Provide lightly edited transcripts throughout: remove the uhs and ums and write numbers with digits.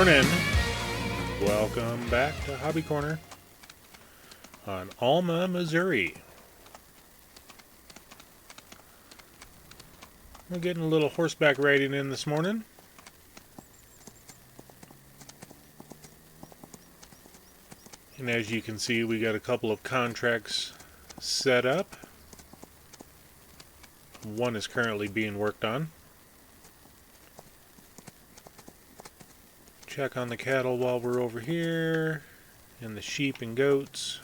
morning. Welcome back to Hobby Corner on Alma, Missouri. We're getting a little horseback riding in this morning. And as you can see, we got a couple of contracts set up. One is currently being worked on. Check on the cattle while we're over here, and the sheep and goats.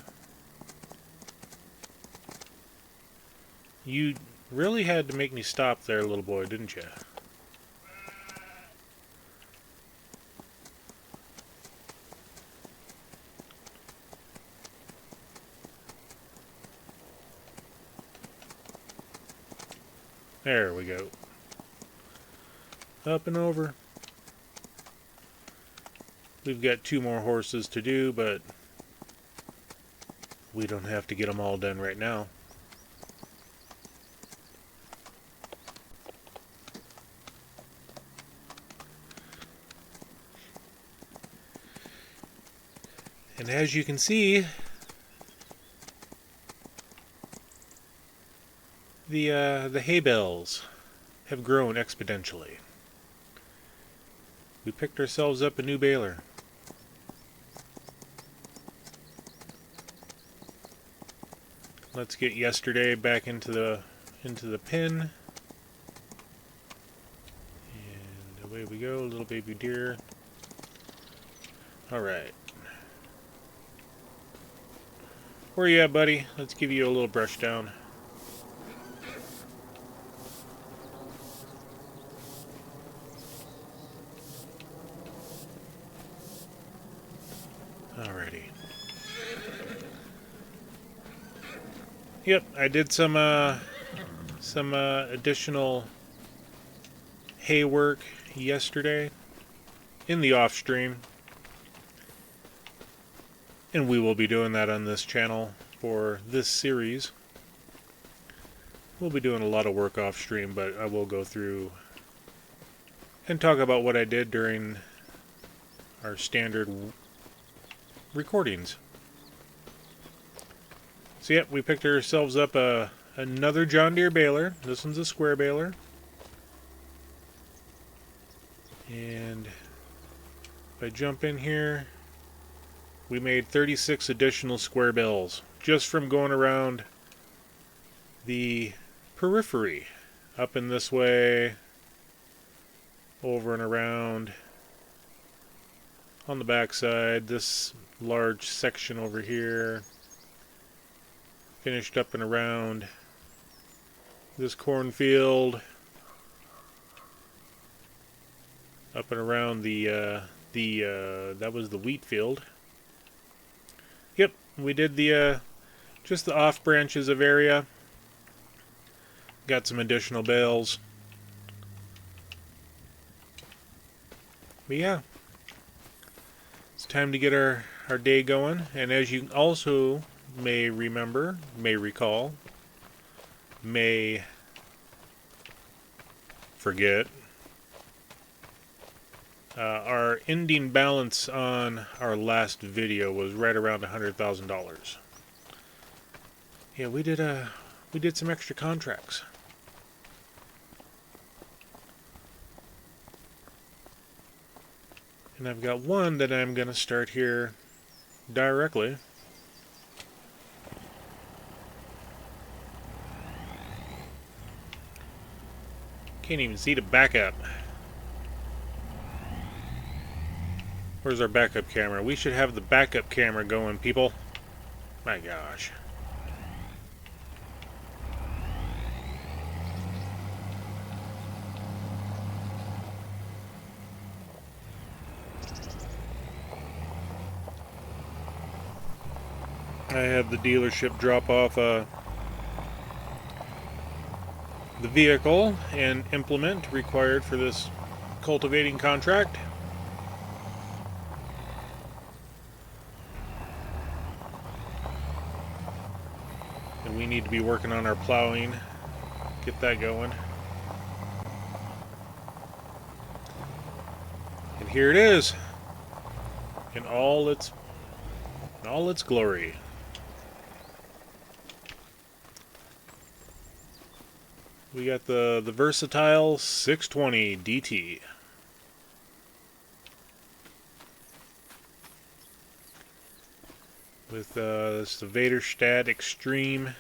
You really had to make me stop there, little boy, didn't you? There we go. Up and over. We've got 2 more horses to do, but we don't have to get them all done right now. And as you can see, the hay bales have grown exponentially. We picked ourselves up a new baler. Let's get yesterday back into the pen. And away we go, little baby deer. Alright. Where you at, buddy? Let's give you a little brush down. Alrighty. Yep, I did some additional hay work yesterday in the off stream, and we will be doing that on this channel for this series. We'll be doing a lot of work off stream, but I will go through and talk about what I did during our standard recordings. So yep, we picked ourselves up another John Deere baler. This one's a square baler. And if I jump in here, we made 36 additional square bales just from going around the periphery. Up and this way, over and around. On the backside, this large section over here. Finished up and around this cornfield, up and around that was the wheat field. Yep, we did the just the off branches of area. Got some additional bales. But yeah, it's time to get our day going. And as you also may remember, may recall, may forget, our ending balance on our last video was right around $100,000. Yeah, we did some extra contracts. And I've got one that I'm going to start here directly. Can't even see the backup. Where's our backup camera? We should have the backup camera going, people. My gosh. I had the dealership drop off the vehicle and implement required for this cultivating contract. And we need to be working on our plowing, get that going. And here it is. in all its glory. We got the versatile 620 DT. With this the Vaderstad Extreme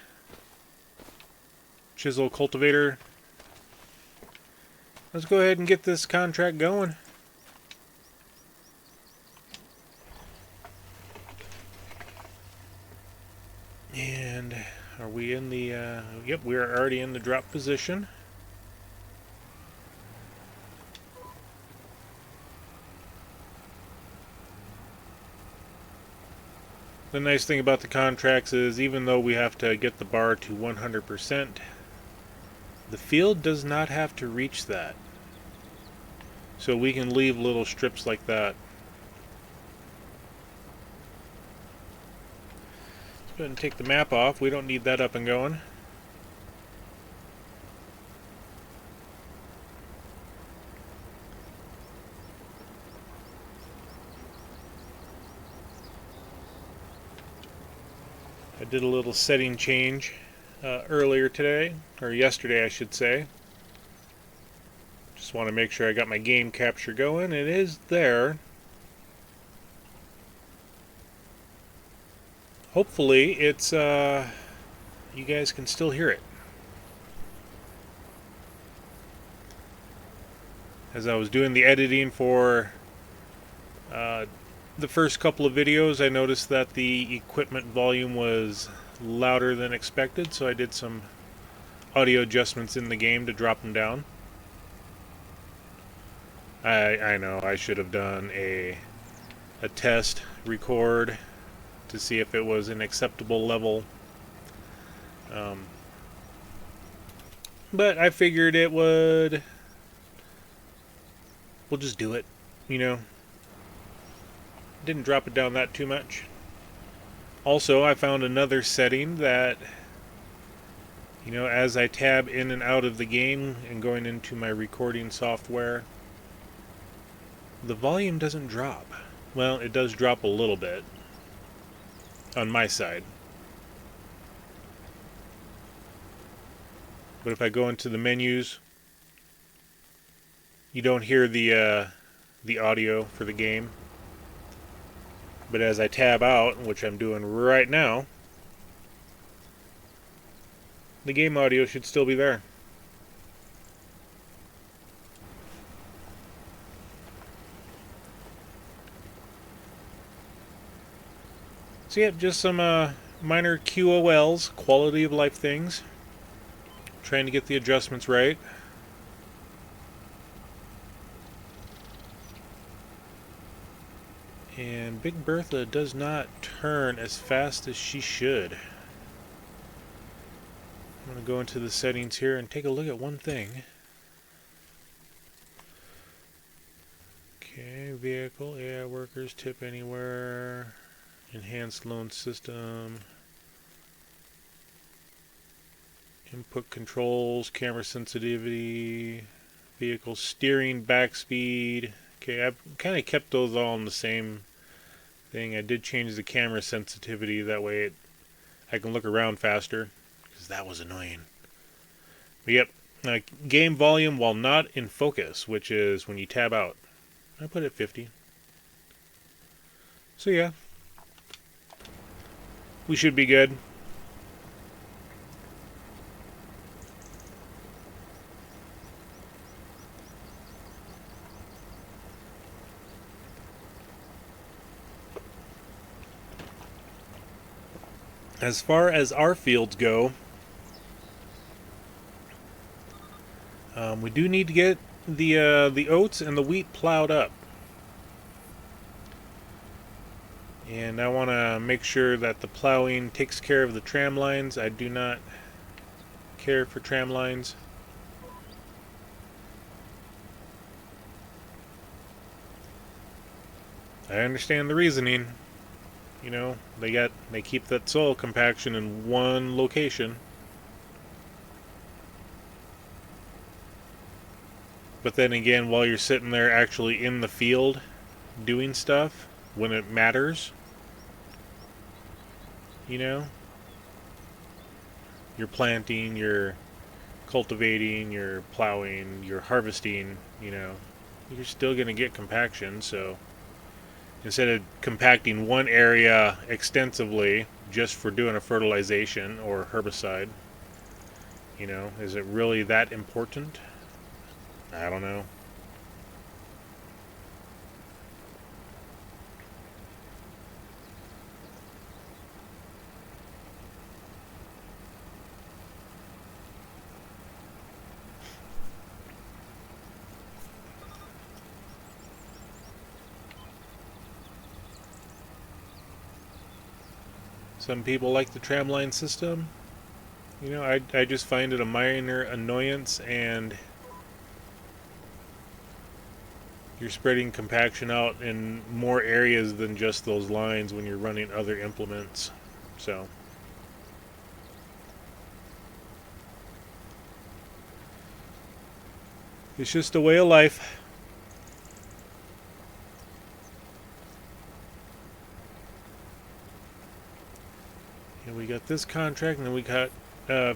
Chisel Cultivator. Let's go ahead and get this contract going. And are we in the, yep, we are already in the drop position. The nice thing about the contracts is even though we have to get the bar to 100%, the field does not have to reach that. So we can leave little strips like that. Go ahead and take the map off. We don't need that up and going. I did a little setting change earlier today, or yesterday I should say. Just want to make sure I got my game capture going. It is there. Hopefully it's you guys can still hear it. As I was doing the editing for the first couple of videos, I noticed that the equipment volume was louder than expected, so I did some audio adjustments in the game to drop them down. I know I should have done a test record to see if it was an acceptable level. But I figured it would. We'll just do it, you know. Didn't drop it down that too much. Also, I found another setting that, you know, as I tab in and out of the game and going into my recording software, the volume doesn't drop. Well, it does drop a little bit on my side. But if I go into the menus, you don't hear the audio for the game. But as I tab out, which I'm doing right now, the game audio should still be there. So yeah, just some minor QOLs, quality of life things. Trying to get the adjustments right. And Big Bertha does not turn as fast as she should. I'm going to go into the settings here and take a look at one thing. Okay, vehicle, AI workers, tip anywhere, enhanced loan system, input controls, camera sensitivity, vehicle steering, back speed. Okay, I've kind of kept those all in the same thing. I did change the camera sensitivity, that way I can look around faster, because that was annoying. But yep, game volume while not in focus, which is when you tab out. I put it 50. So yeah, we should be good. As far as our fields go, we do need to get the oats and the wheat plowed up. And I want to make sure that the plowing takes care of the tram lines. I do not care for tram lines. I understand the reasoning. You know, they keep that soil compaction in one location. But then again, while you're sitting there actually in the field doing stuff, when it matters. You know? You're planting, you're cultivating, you're plowing, you're harvesting, you know. You're still going to get compaction, so instead of compacting one area extensively just for doing a fertilization or herbicide, you know, is it really that important? I don't know. Some people like the tramline system. You know, I just find it a minor annoyance, and you're spreading compaction out in more areas than just those lines when you're running other implements. So it's just a way of life. And we got this contract, and then we got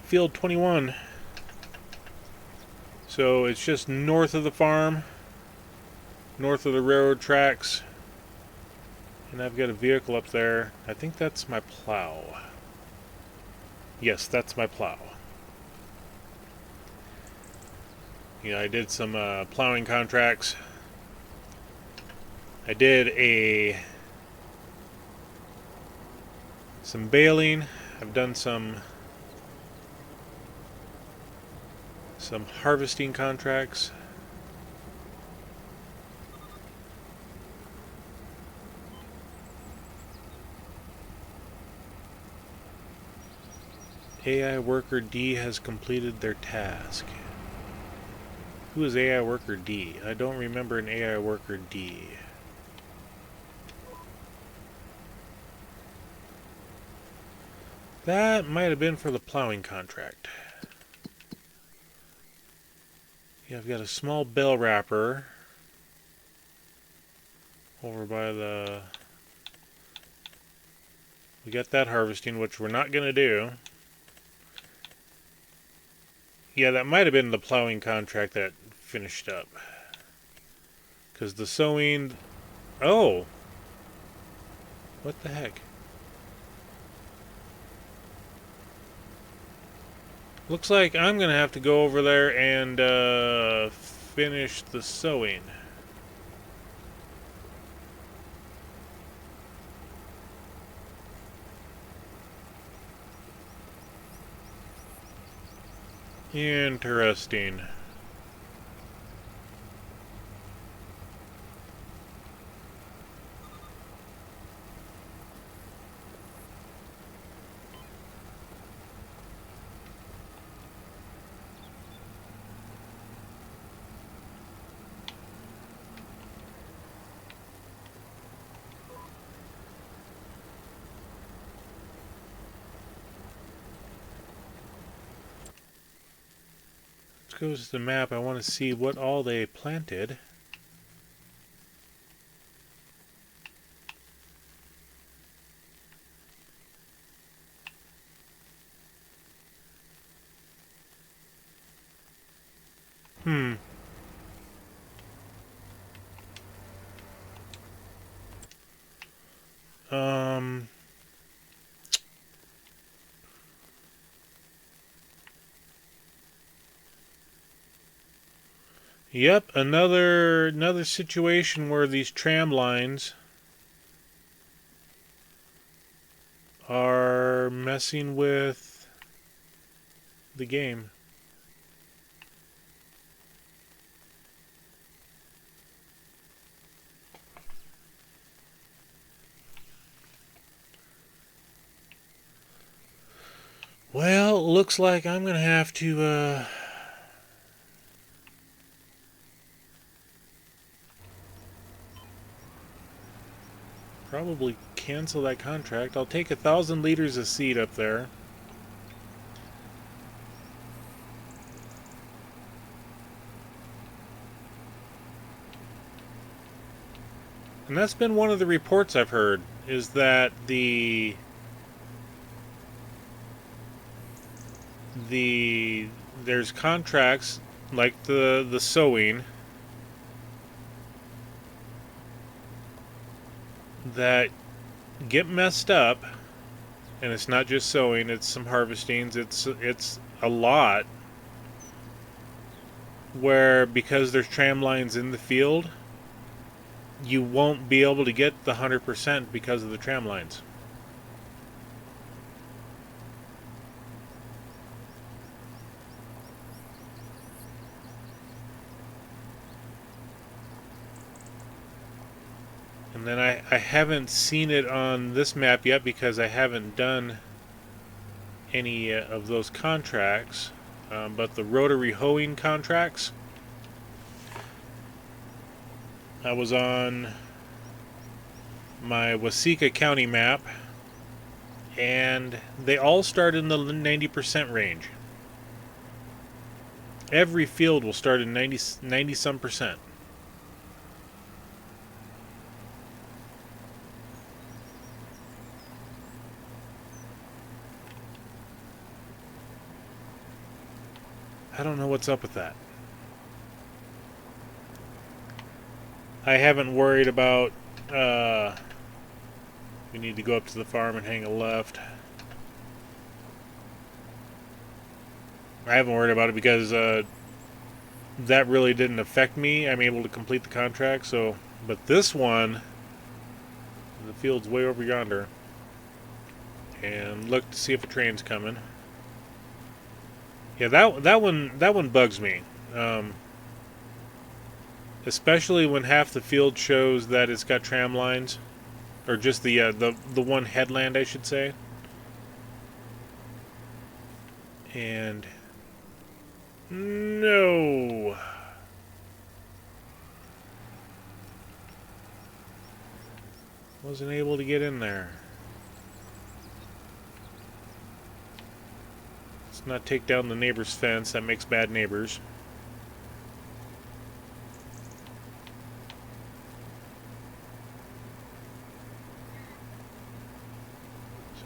Field 21. So it's just north of the farm, north of the railroad tracks. And I've got a vehicle up there. I think that's my plow. Yes, that's my plow. Yeah, I did some plowing contracts. I did some baling. I've done some harvesting contracts. AI Worker D has completed their task. Who is AI Worker D? I don't remember an AI Worker D. That might have been for the plowing contract. Yeah, I've got a small bell wrapper over by the... We got that harvesting, which we're not going to do. Yeah, that might have been the plowing contract that finished up. Because the sowing... Oh! What the heck? Looks like I'm going to have to go over there and finish the sowing. Interesting. Goes to the map. I want to see what all they planted. Hmm. Yep, another situation where these tram lines are messing with the game. Well, looks like I'm gonna have to probably cancel that contract. I'll take 1,000 liters of seed up there. And that's been one of the reports I've heard, is that there's contracts like the sowing that get messed up, and it's not just sowing, it's some harvestings, it's a lot, where because there's tram lines in the field, you won't be able to get the 100% because of the tram lines. And then I haven't seen it on this map yet because I haven't done any of those contracts, but the rotary hoeing contracts, I was on my Waseca County map, and they all start in the 90% range. Every field will start in 90 some percent. I don't know what's up with that. I haven't worried about we need to go up to the farm and hang a left. I haven't worried about it because that really didn't affect me. I'm able to complete the contract, so but this one, the field's way over yonder. And look to see if a train's coming. Yeah, that one bugs me. Especially when half the field shows that it's got tram lines, or just the one headland, I should say. And no, wasn't able to get in there. Let's not take down the neighbor's fence. That makes bad neighbors.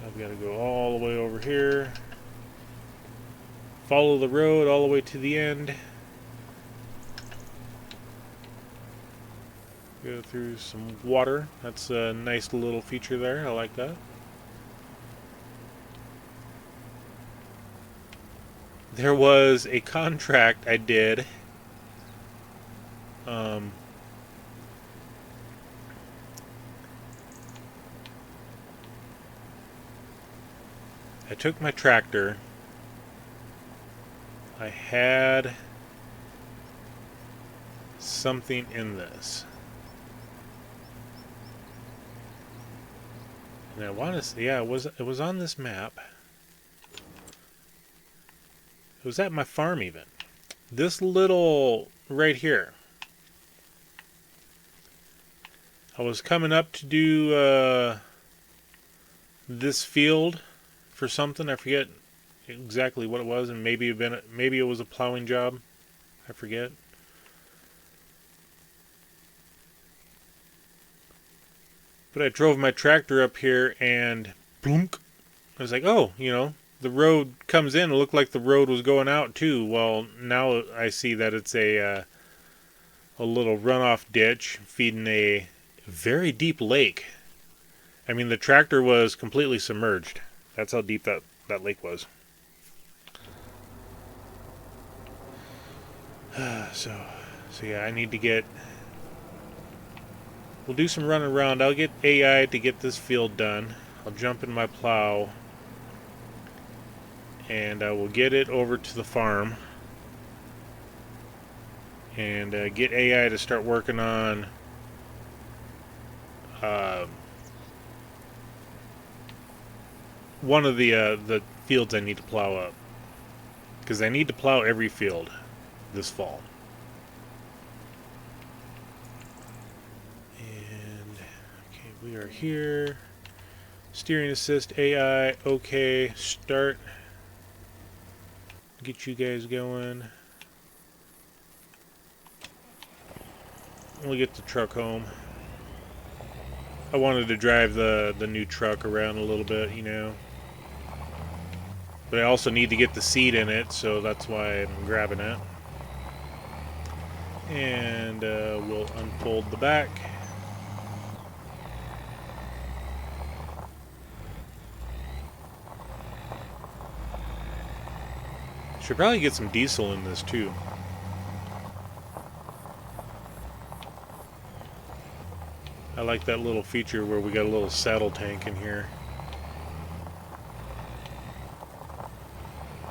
I've got to go all the way over here, follow the road all the way to the end, go through some water. That's a nice little feature there. I like that. There was a contract I did I took my tractor. I had something in this. And I want to say, yeah, it was on this map. It was at my farm even. This little right here. I was coming up to do this field for something. I forget exactly what it was, and maybe it was a plowing job. I forget. But I drove my tractor up here, and bloomk. I was like, oh, the road comes in. It looked like the road was going out too. Well, now I see that it's a little runoff ditch feeding a very deep lake. I mean, the tractor was completely submerged. That's how deep that lake was. So yeah, I need to get... We'll do some running around. I'll get AI to get this field done. I'll jump in my plow. And I will get it over to the farm. And get AI to start working on... one of the fields I need to plow up, because I need to plow every field this fall. And okay, we are here. Steering assist, AI, okay, start. Get you guys going. We'll get the truck home. I wanted to drive the new truck around a little bit, you know. But I also need to get the seat in it, so that's why I'm grabbing it. And we'll unfold the back. Should probably get some diesel in this too. I like that little feature where we got a little saddle tank in here.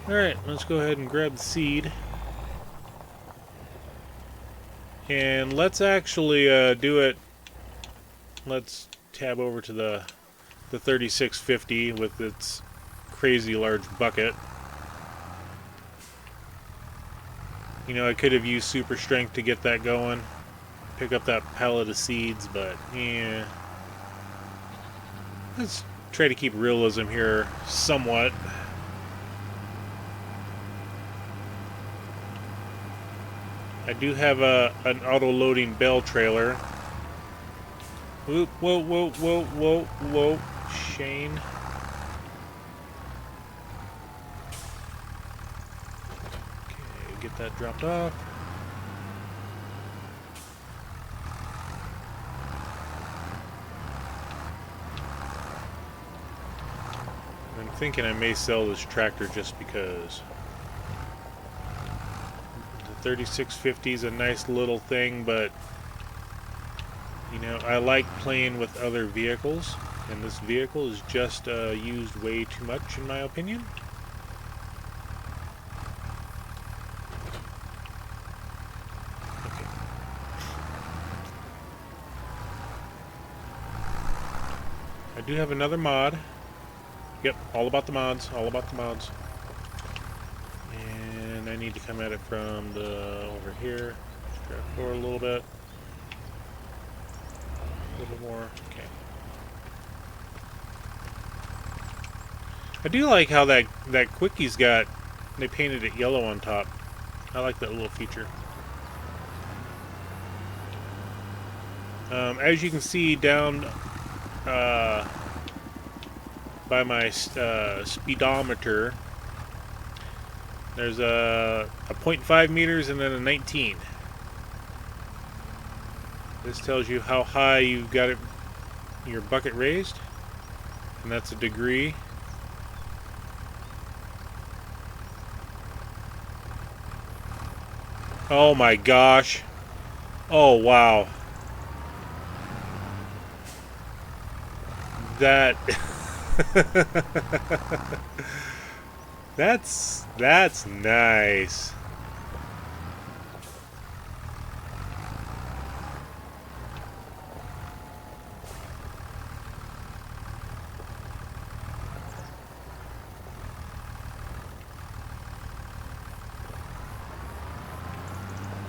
Alright, let's go ahead and grab the seed. And let's actually do it. Let's tab over to the 3650 with its crazy large bucket. You know, I could have used super strength to get that going. Pick up that pallet of seeds, but yeah. Let's try to keep realism here somewhat. I do have an auto-loading bell trailer. Whoop, whoa, whoa, whoa, whoa, whoa, Shane. Okay, get that dropped off. I'm thinking I may sell this tractor just because. 3650 is a nice little thing, but you know, I like playing with other vehicles, and this vehicle is just used way too much in my opinion. Okay. I do have another mod. Yep, all about the mods, all about the mods. I need to come at it from the over here. Drive forward a little bit. A little bit more. Okay. I do like how that Quickie's got. They painted it yellow on top. I like that little feature. As you can see down by my speedometer. There's a 0.5 meters and then a 19. This tells you how high you've got it, your bucket raised, and that's a degree. Oh my gosh. Oh wow. That That's nice.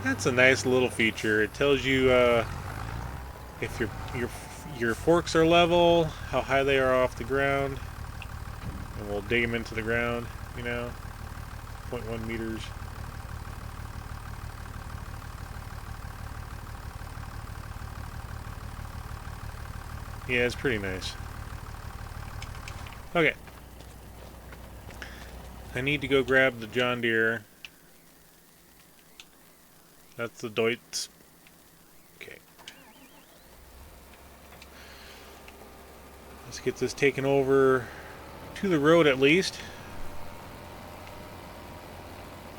That's a nice little feature. It tells you if your forks are level, how high they are off the ground, and we'll dig them into the ground. You know, 0.1 meters. Yeah, it's pretty nice. Okay. I need to go grab the John Deere. That's the Deutz. Okay. Let's get this taken over to the road at least.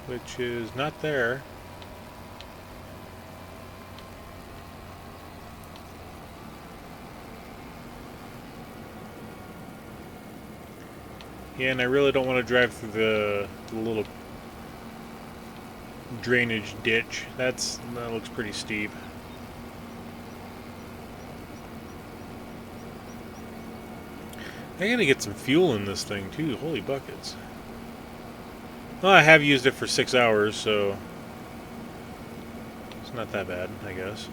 Which is not there. Yeah, and I really don't want to drive through the little drainage ditch. That looks pretty steep. I gotta get some fuel in this thing too. Holy buckets. Well, I have used it for 6 hours, so it's not that bad, I guess.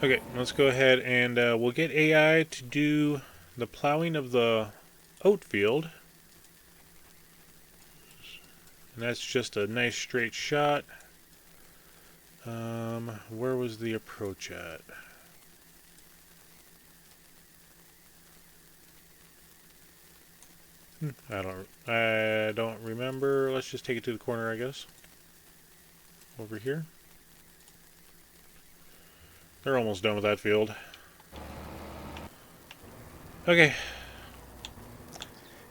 Okay, let's go ahead and we'll get AI to do the plowing of the oat field. And that's just a nice straight shot. Where was the approach at? I don't remember. Let's just take it to the corner, I guess. Over here. They're almost done with that field. Okay.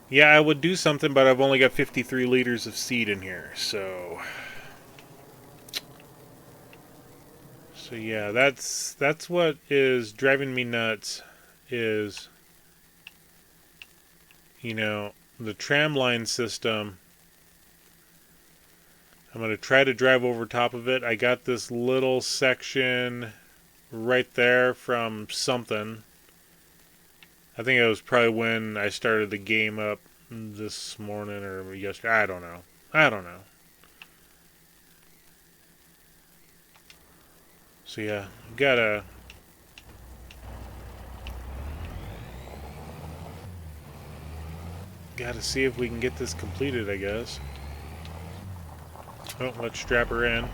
Yeah, I would do something, but I've only got 53 liters of seed in here, so... So yeah, that's what is driving me nuts, is, you know, the tram line system. I'm going to try to drive over top of it. I got this little section right there from something. I think it was probably when I started the game up this morning or yesterday. I don't know. So yeah, gotta see if we can get this completed, I guess. Oh, let's strap her in.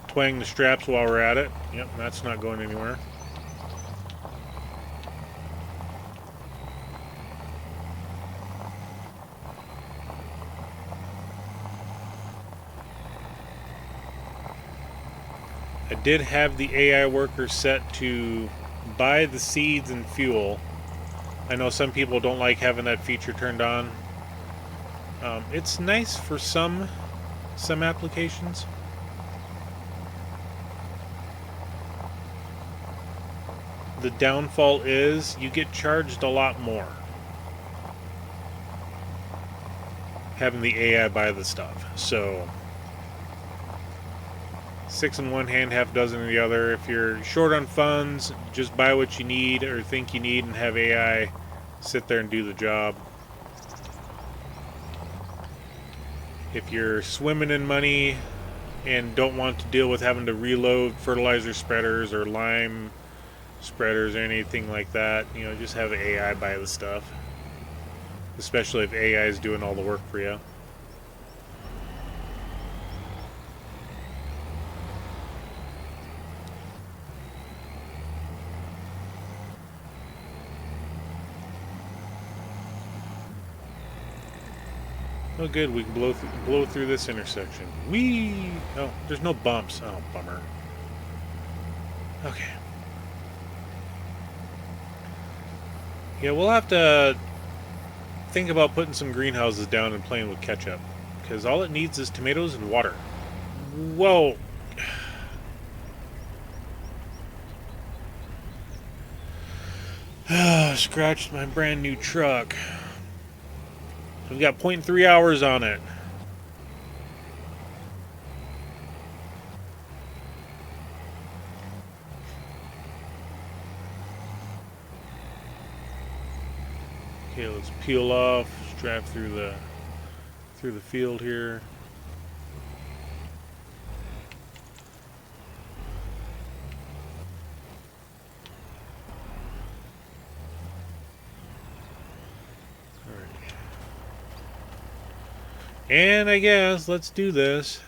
Twang the straps while we're at it. Yep, that's not going anywhere. I did have the AI worker set to buy the seeds and fuel. I know some people don't like having that feature turned on. It's nice for some applications. The downfall is you get charged a lot more having the AI buy the stuff. So 6 in one hand, half dozen in the other. If you're short on funds, just buy what you need or think you need and have AI sit there and do the job. If you're swimming in money and don't want to deal with having to reload fertilizer spreaders or lime spreaders or anything like that, you know, just have AI buy the stuff. Especially if AI is doing all the work for you. Oh good, we can blow through this intersection. Whee! Oh, there's no bumps. Oh, bummer. Okay. Yeah, we'll have to think about putting some greenhouses down and playing with ketchup. Because all it needs is tomatoes and water. Whoa! Scratched my brand new truck. We've got 0.3 hours on it. Okay, let's peel off, just drive through the field here. Alright. And I guess let's do this.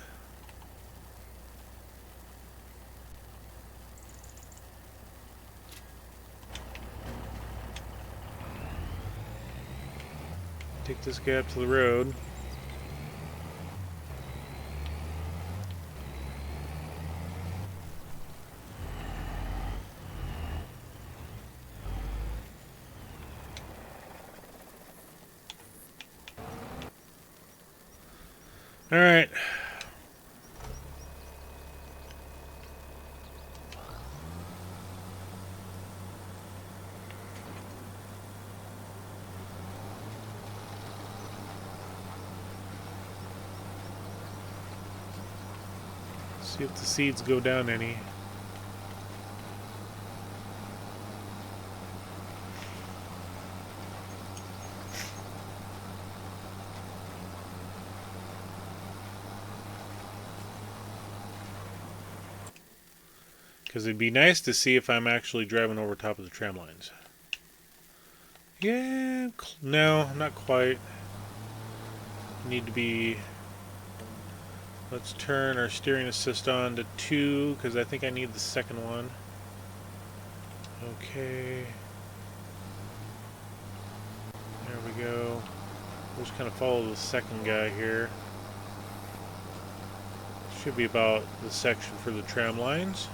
Take this guy up to the road. All right. See if the seeds go down any. Because it'd be nice to see if I'm actually driving over top of the tram lines. Yeah, no, not quite. Need to be... Let's turn our steering assist on to 2, because I think I need the second one. Okay. There we go. We'll just kind of follow the second guy here. Should be about the section for the tram lines.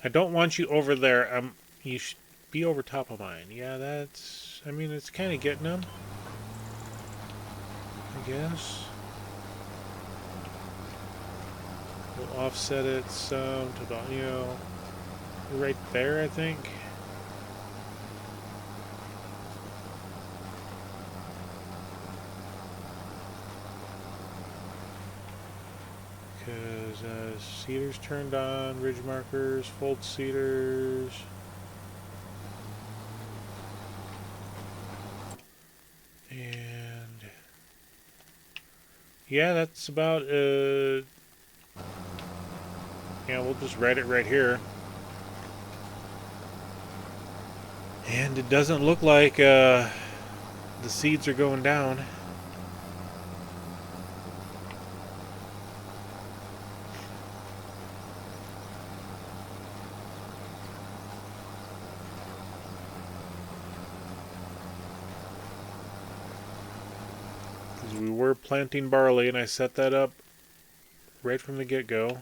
I don't want you over there. You should be over top of mine. Yeah, that's... I mean, it's kind of getting them, I guess. We'll offset it some to about, you know, right there, I think. Because seaters turned on, ridge markers, fold seaters. And yeah, that's about yeah, we'll just write it right here. And it doesn't look like the seeds are going down. We were planting barley, and I set that up right from the get-go.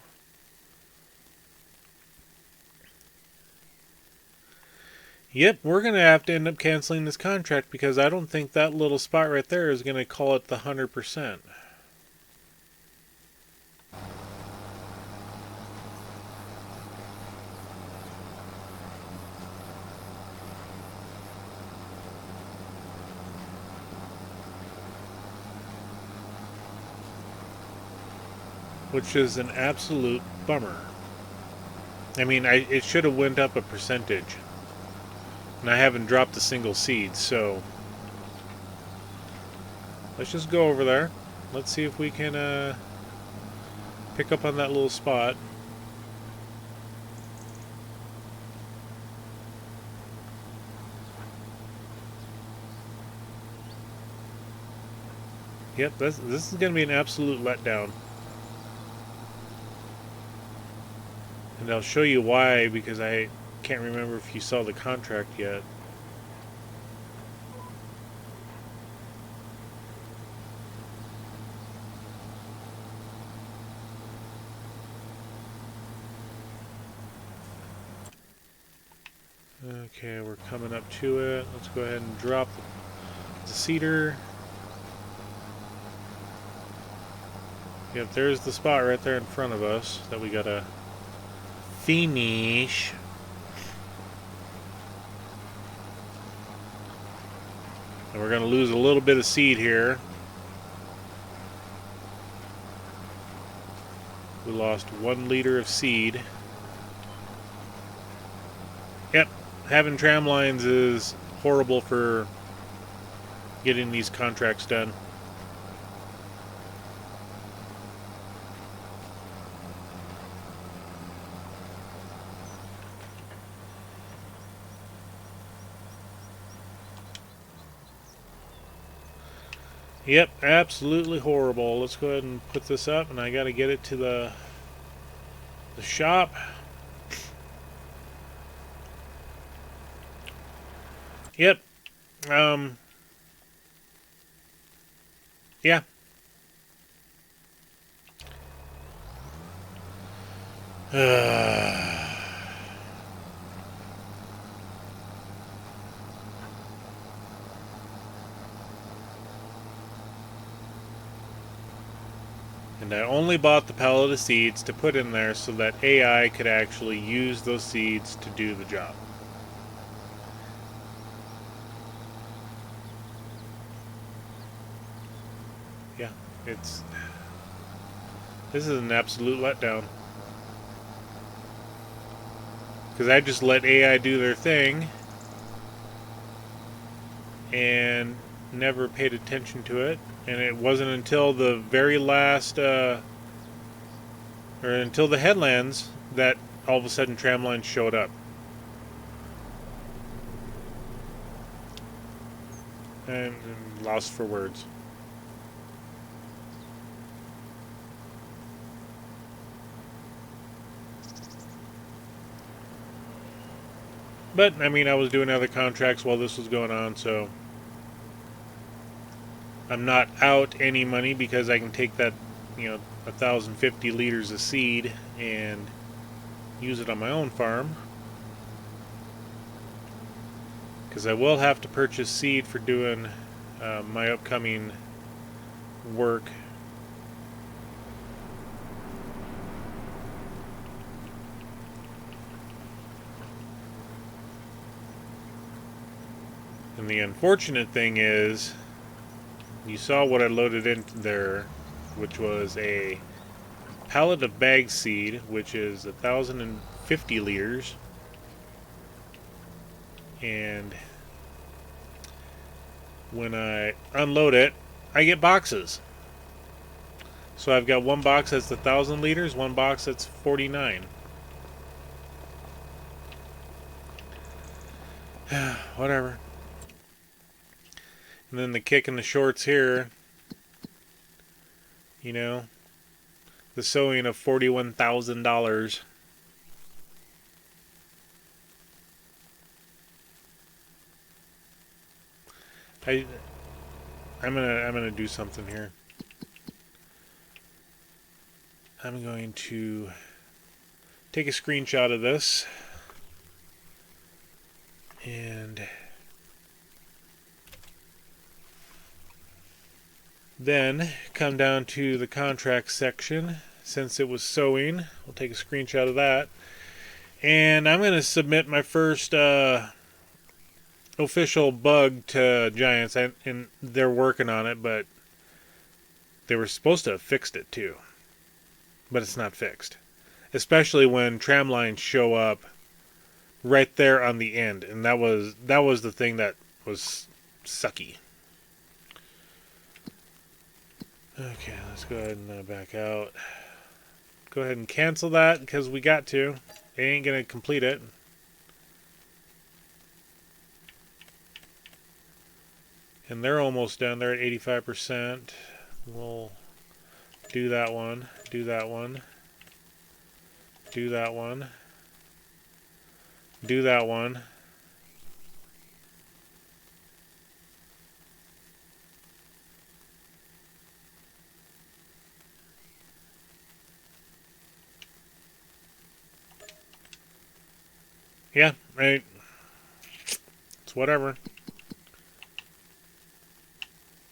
Yep, we're going to have to end up canceling this contract because I don't think that little spot right there is going to call it the 100%. Which is an absolute bummer. I mean, it should have went up a percentage. And I haven't dropped a single seed, so... Let's just go over there. Let's see if we can pick up on that little spot. Yep, this is going to be an absolute letdown. And I'll show you why, because I can't remember if you saw the contract yet. Okay, we're coming up to it. Let's go ahead and drop the seeder. Yep, there's the spot right there in front of us that we gotta finish. And we're going to lose a little bit of seed here. We lost 1 liter of seed. Yep, having tram lines is horrible for getting these contracts done. Yep, absolutely horrible. Let's go ahead and put this up, and I got to get it to the shop. Yep. Yeah. And I only bought the pallet of seeds to put in there so that AI could actually use those seeds to do the job. Yeah, this is an absolute letdown. Because I just let AI do their thing, and never paid attention to it, and it wasn't until the very last, or until the headlands, that all of a sudden tramlines showed up. And lost for words. But, I mean, I was doing other contracts while this was going on, so I'm not out any money because I can take that, 1,050 liters of seed and use it on my own farm. Because I will have to purchase seed for doing my upcoming work. And the unfortunate thing is, you saw what I loaded in there, which was a pallet of bag seed, which is 1,050 liters. And when I unload it, I get boxes. So I've got one box that's 1,000 liters, one box that's 49. Whatever. And then the kick in the shorts here, the sewing of $41,000. I'm gonna do something here. I'm going to take a screenshot of this and then come down to the contract section. Since it was sewing, we'll take a screenshot of that, and I'm going to submit my first official bug to Giants, and they're working on it, but they were supposed to have fixed it too, but it's not fixed, especially when tram lines show up right there on the end, and that was the thing that was sucky. Okay, let's go ahead and back out. Go ahead and cancel that because we got to. It ain't gonna complete it. And they're almost done. They're at 85%. We'll do that one. Do that one. Do that one. Do that one. Yeah, right. It's whatever.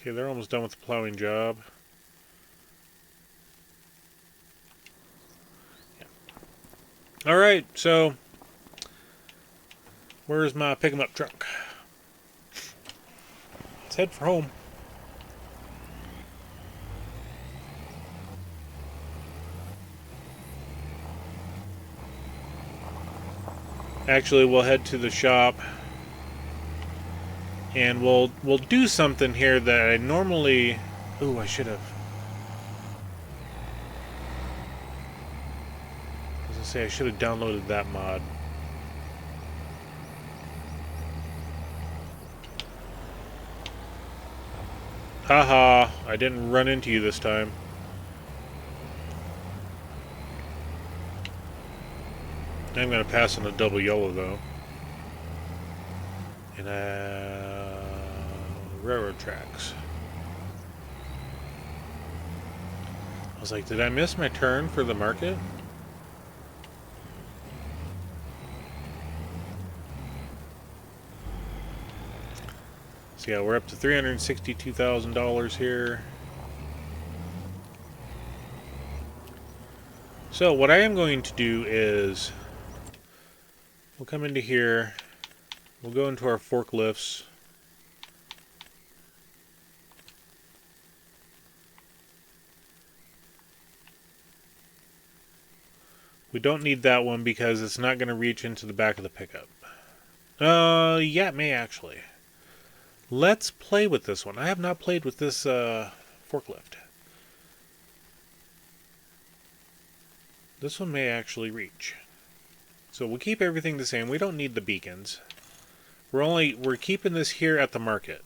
Okay, they're almost done with the plowing job. Yeah. Alright, so where's my pick 'em up truck? Let's head for home. Actually, we'll head to the shop and we'll do something here that I normally... Ooh, I should have. I was gonna say I should have downloaded that mod. Haha, I didn't run into you this time. I'm going to pass on the double yellow, though. And railroad tracks. I was like, did I miss my turn for the market? So yeah, we're up to $362,000 here. So what I am going to do is... We'll come into here, we'll go into our forklifts. We don't need that one because it's not going to reach into the back of the pickup. Yeah, it may actually. Let's play with this one. I have not played with this forklift. This one may actually reach. So we'll keep everything the same. We don't need the beacons. We're keeping this here at the market.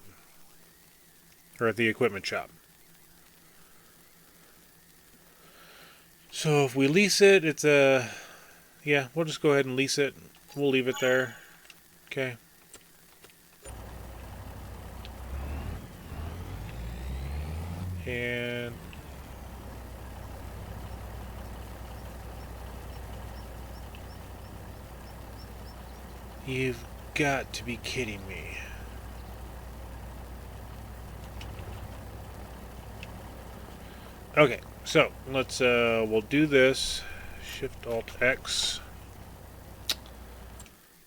Or at the equipment shop. So if we lease it, it's a... Yeah, we'll just go ahead and lease it. We'll leave it there. Okay. And... You've got to be kidding me. Okay, so let's we'll do this. Shift Alt X.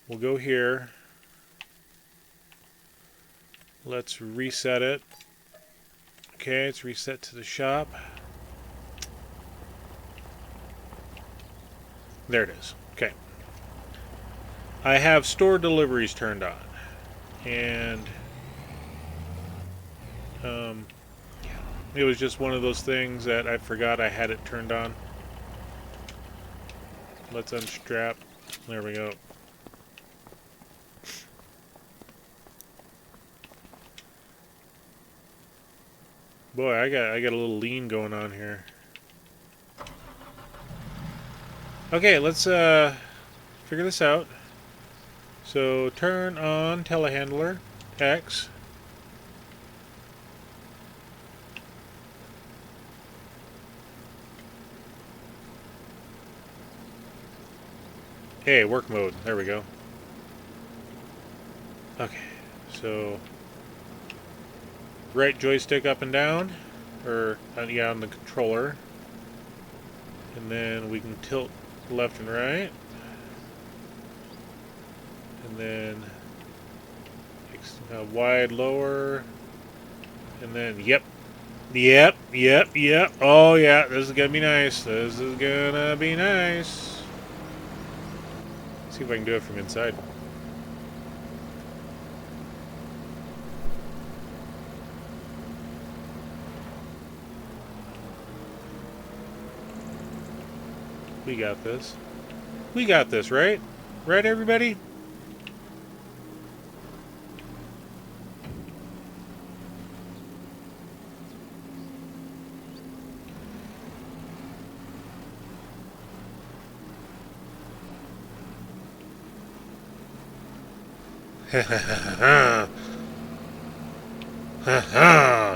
We'll go here. Let's reset it. Okay, it's reset to the shop. There it is. Okay. I have store deliveries turned on. And it was just one of those things that I forgot I had it turned on. Let's unstrap. There we go. Boy, I got a little lean going on here. Okay, let's figure this out. So turn on telehandler X. Hey, work mode. There we go. Okay, so right joystick up and down, or yeah, on the controller, and then we can tilt left and right, and then wide lower, and then yep. Oh yeah, this is gonna be nice. This is gonna be nice. See if I can do it from inside. We got this. We got this, right? Right, everybody?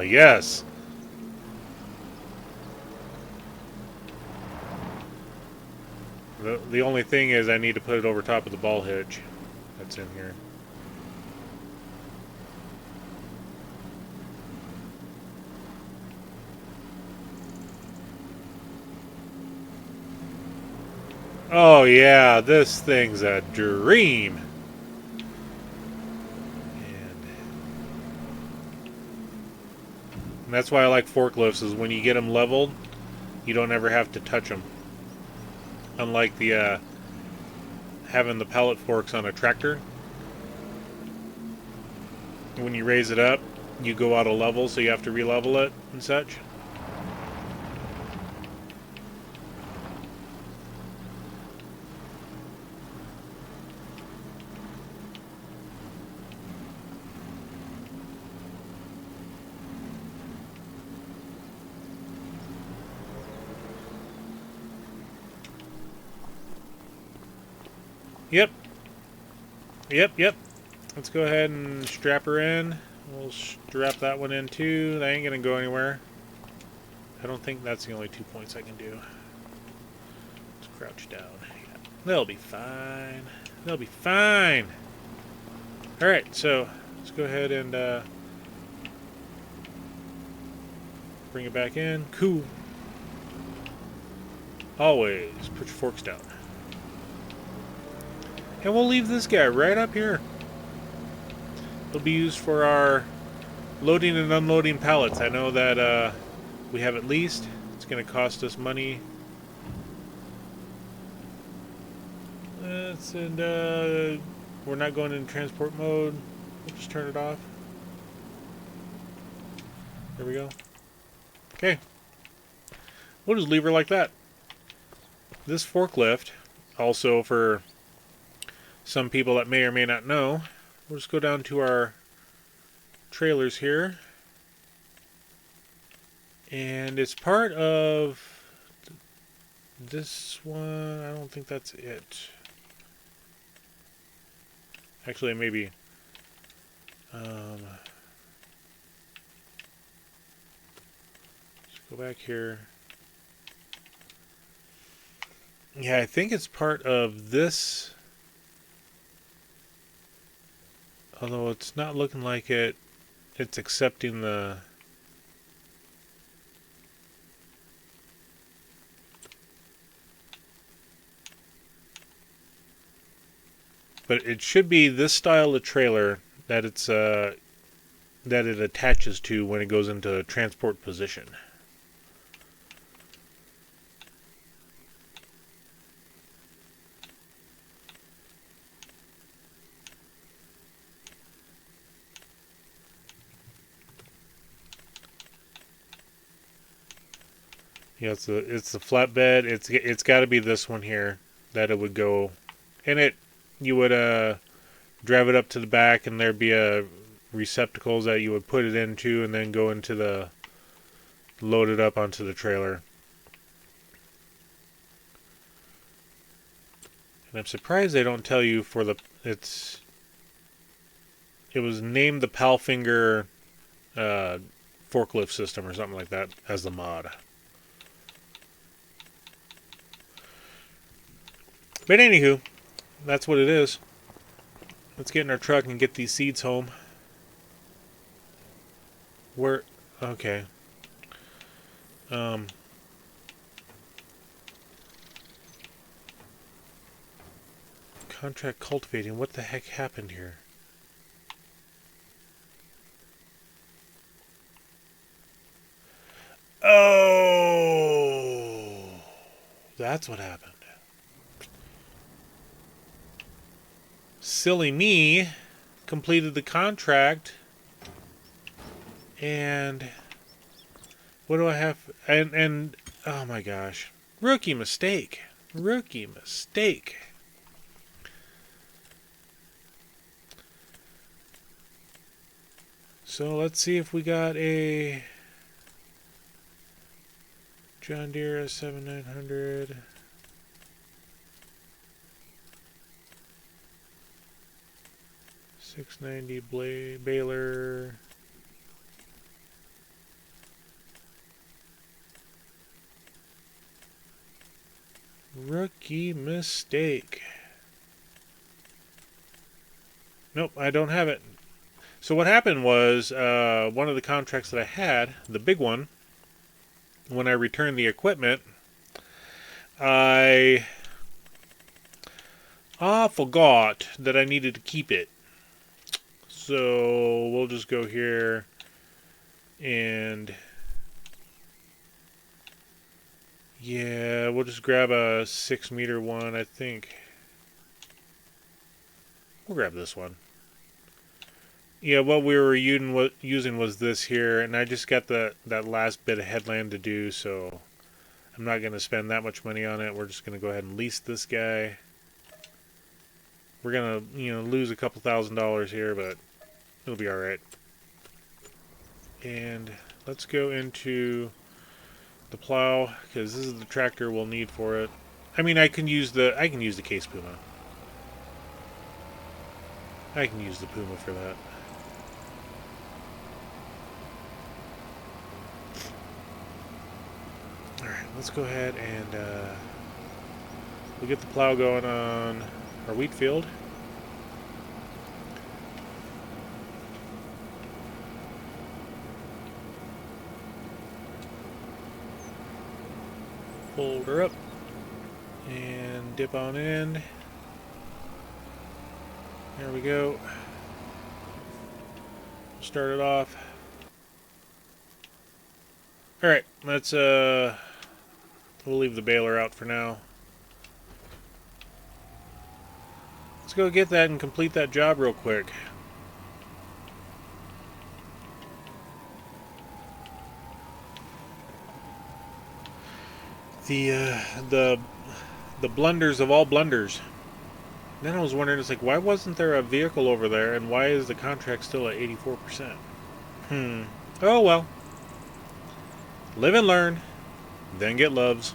Yes. The only thing is I need to put it over top of the ball hitch that's in here. Oh yeah, this thing's a dream. And that's why I like forklifts, is when you get them leveled, you don't ever have to touch them. Unlike the having the pallet forks on a tractor. When you raise it up, you go out of level, so you have to re-level it and such. Yep. Let's go ahead and strap her in. We'll strap that one in too. That ain't gonna go anywhere. I don't think that's the only 2 points I can do. Let's crouch down. Yeah. They'll be fine. They'll be fine. Alright, so let's go ahead and bring it back in. Cool. Always put your forks down. And we'll leave this guy right up here. It'll be used for our loading and unloading pallets. I know that we have it leased. It's going to cost us money. And we're not going in transport mode. We'll just turn it off. There we go. Okay. We'll just leave her like that. This forklift, also for some people that may or may not know, we'll just go down to our trailers here. And it's part of this one. I don't think that's it. Actually, maybe. Let's go back here. Yeah, I think it's part of this. Although it's not looking like it. It's accepting the... But it should be this style of trailer that it's that it attaches to when it goes into transport position. Yeah, it's the flatbed. It's got to be this one here that it would go, and you would drive it up to the back, and there'd be receptacles that you would put it into, and then go into the load it up onto the trailer. And I'm surprised they don't tell you for the it was named the Palfinger forklift system or something like that as the mod. But anywho, that's what it is. Let's get in our truck and get these seeds home. Okay. Contract cultivating. What the heck happened here? Oh, that's what happened. Silly me completed the contract, and what do I have? And oh my gosh, rookie mistake. So let's see if we got a John Deere 7900. $690 baler. Rookie mistake. Nope, I don't have it. So what happened was one of the contracts that I had, the big one, when I returned the equipment, I forgot that I needed to keep it. So we'll just go here and yeah, we'll just grab a 6-meter one, I think. We'll grab this one. Yeah, what we were using was this here, and I just got that last bit of headland to do, so I'm not going to spend that much money on it. We're just going to go ahead and lease this guy. We're going to, lose a couple $1,000s here, but it'll be all right. And let's go into the plow, because this is the tractor we'll need for it. I mean, I can use the Case Puma. I can use the Puma for that. Alright, let's go ahead and we'll get the plow going on our wheat field. Fold her up and dip on in. There we go. Start it off. Alright, let's we'll leave the baler out for now. Let's go get that and complete that job real quick. the the the blunders of all blunders. Then I was wondering, it's like, why wasn't there a vehicle over there, and why is the contract still at 84%? Oh well. Live and learn, then get loves.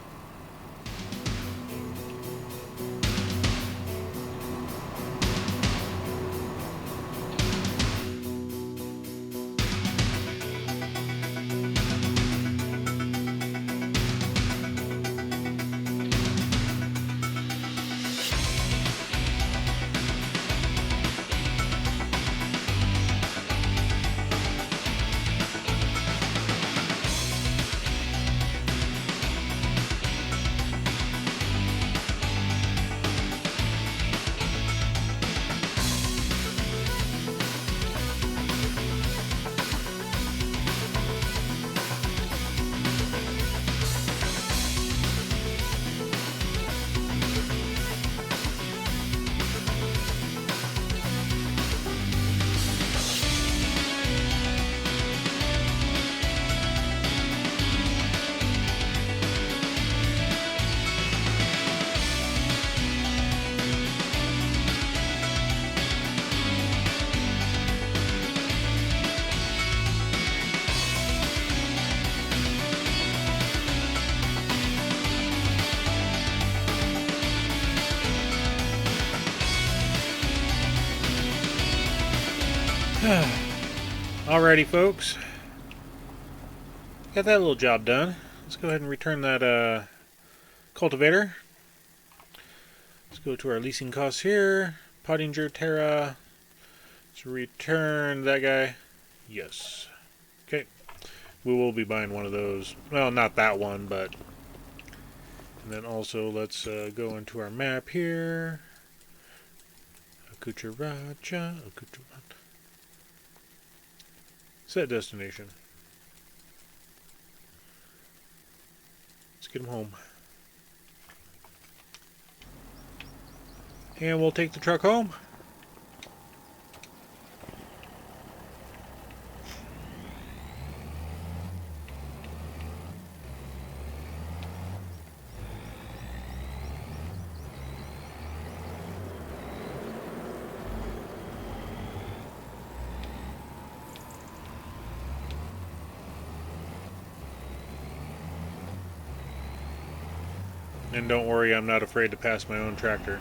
Alrighty, folks. Got that little job done. Let's go ahead and return that cultivator. Let's go to our leasing costs here. Pottinger Terra. Let's return that guy. Yes. Okay. We will be buying one of those. Well, not that one, but... And then also, let's go into our map here. Accoutreracha. Set destination. Let's get him home. And we'll take the truck home. And don't worry, I'm not afraid to pass my own tractor.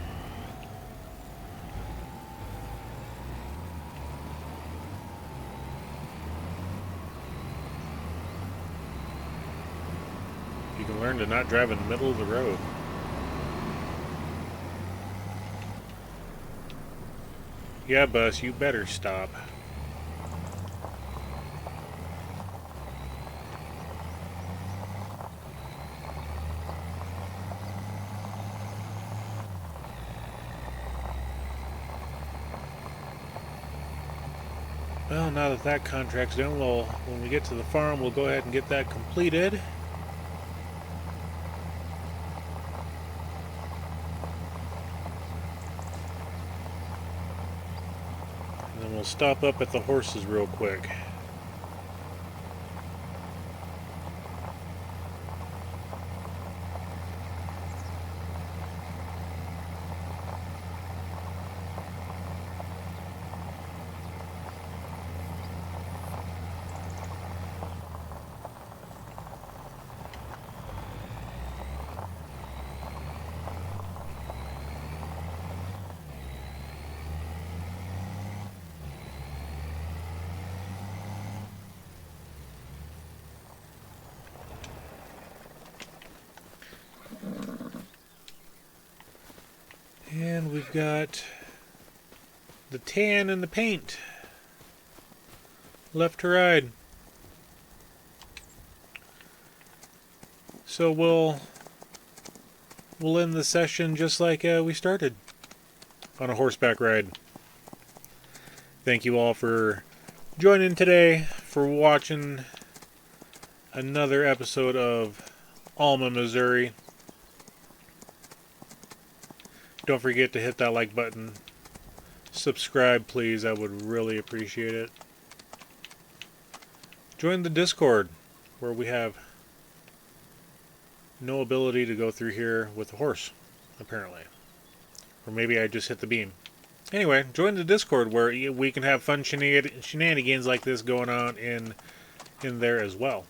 You can learn to not drive in the middle of the road. Yeah, bus, you better stop. Well, now that that contract's done, when we get to the farm, we'll go ahead and get that completed. And then we'll stop up at the horses real quick. And we've got the tan and the paint. Left to right. So we'll end the session just like we started, on a horseback ride. Thank you all for joining today, for watching another episode of Alma, Missouri. Don't forget to hit that like button. Subscribe, please. I would really appreciate it. Join the Discord, where we have no ability to go through here with a horse, apparently. Or maybe I just hit the beam. Anyway, join the Discord where we can have fun shenanigans like this going on in there as well.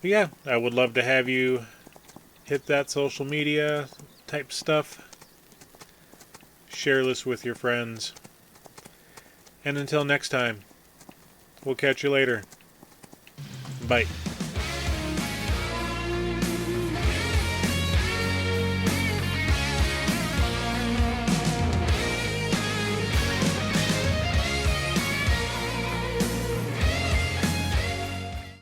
But yeah, I would love to have you hit that social media type stuff. Share this with your friends. And until next time, we'll catch you later. Bye.